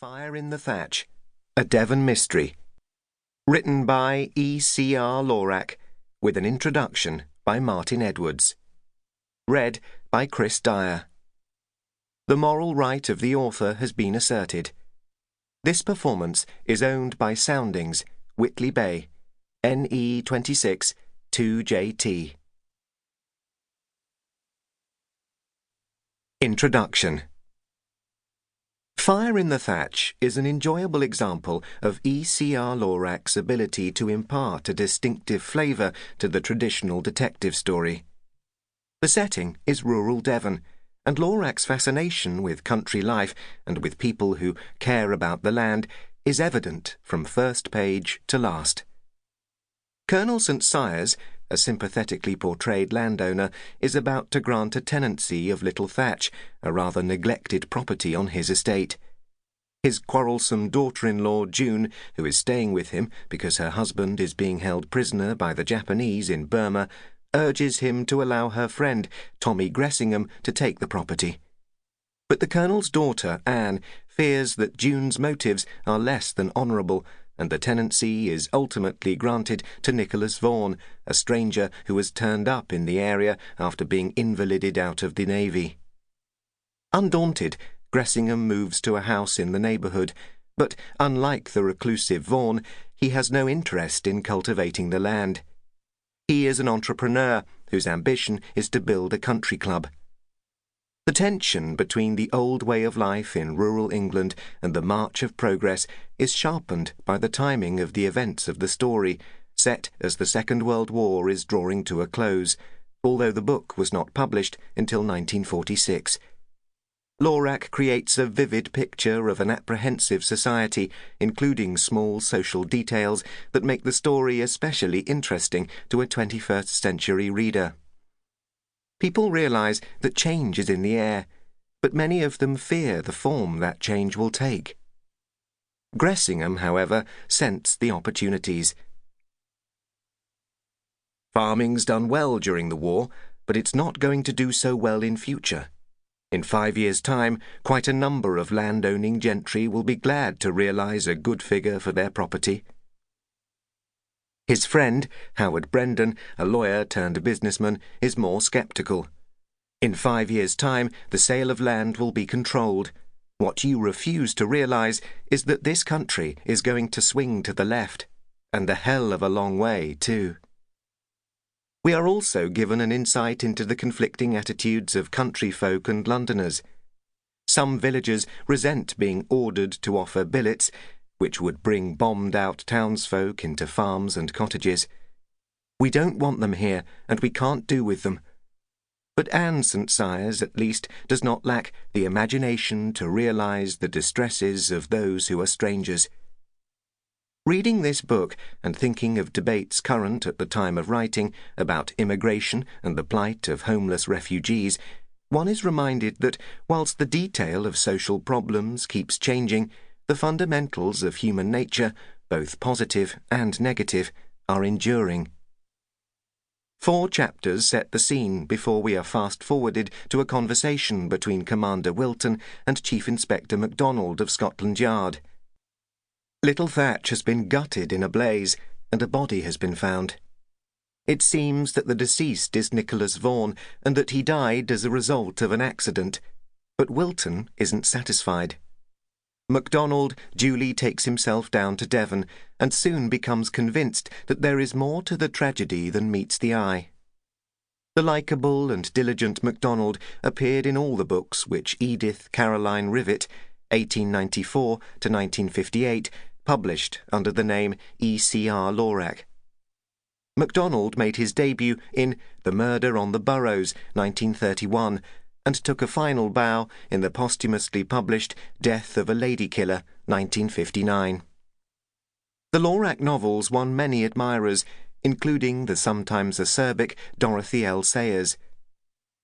Fire in the Thatch, a Devon mystery. Written by E.C.R. Lorac, with an introduction by Martin Edwards. Read by Chris Dyer. The moral right of the author has been asserted. This performance is owned by Soundings, Whitley Bay, NE 26 2JT. Introduction. Fire in the Thatch is an enjoyable example of E.C.R. Lorac's ability to impart a distinctive flavour to the traditional detective story. The setting is rural Devon, and Lorac's fascination with country life and with people who care about the land is evident from first page to last. Colonel St Cyres, a sympathetically portrayed landowner, is about to grant a tenancy of Little Thatch, a rather neglected property on his estate. His quarrelsome daughter-in-law, June, who is staying with him because her husband is being held prisoner by the Japanese in Burma, urges him to allow her friend, Tommy Gressingham, to take the property. But the Colonel's daughter, Anne, fears that June's motives are less than honourable, and the tenancy is ultimately granted to Nicholas Vaughan, a stranger who has turned up in the area after being invalided out of the Navy. Undaunted, Gressingham moves to a house in the neighbourhood, but unlike the reclusive Vaughan, he has no interest in cultivating the land. He is an entrepreneur whose ambition is to build a country club. The tension between the old way of life in rural England and the march of progress is sharpened by the timing of the events of the story, set as the Second World War is drawing to a close, although the book was not published until 1946. Lorac creates a vivid picture of an apprehensive society, including small social details that make the story especially interesting to a 21st century reader. People realise that change is in the air, but many of them fear the form that change will take. Gressingham, however, scents the opportunities. Farming's done well during the war, but it's not going to do so well in future. In 5 years' time, quite a number of land-owning gentry will be glad to realise a good figure for their property. His friend, Howard Brendan, a lawyer turned businessman, is more sceptical. In 5 years' time, the sale of land will be controlled. What you refuse to realise is that this country is going to swing to the left, and the hell of a long way, too. We are also given an insight into the conflicting attitudes of country folk and Londoners. Some villagers resent being ordered to offer billets, which would bring bombed-out townsfolk into farms and cottages. We don't want them here, and we can't do with them. But Anne St Cyres, at least, does not lack the imagination to realise the distresses of those who are strangers. Reading this book and thinking of debates current at the time of writing about immigration and the plight of homeless refugees, one is reminded that whilst the detail of social problems keeps changing, the fundamentals of human nature, both positive and negative, are enduring. 4 chapters set the scene before we are fast-forwarded to a conversation between Commander Wilton and Chief Inspector Macdonald of Scotland Yard. Little Thatch has been gutted in a blaze, and a body has been found. It seems that the deceased is Nicholas Vaughan, and that he died as a result of an accident, but Wilton isn't satisfied. Macdonald duly takes himself down to Devon and soon becomes convinced that there is more to the tragedy than meets the eye. The likeable and diligent Macdonald appeared in all the books which Edith Caroline Rivet, 1894 to 1958, published under the name E.C.R. Lorac. Macdonald made his debut in The Murder on the Burrows, 1931, and took a final bow in the posthumously published Death of a Lady Killer, 1959. The Lorac novels won many admirers, including the sometimes acerbic Dorothy L. Sayers.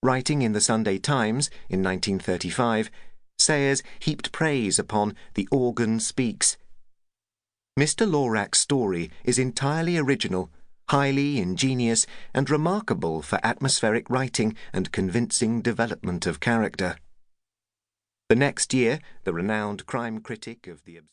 Writing in the Sunday Times in 1935, Sayers heaped praise upon The Organ Speaks. Mr. Lorac's story is entirely original, highly ingenious, and remarkable for atmospheric writing and convincing development of character. The next year, the renowned crime critic of the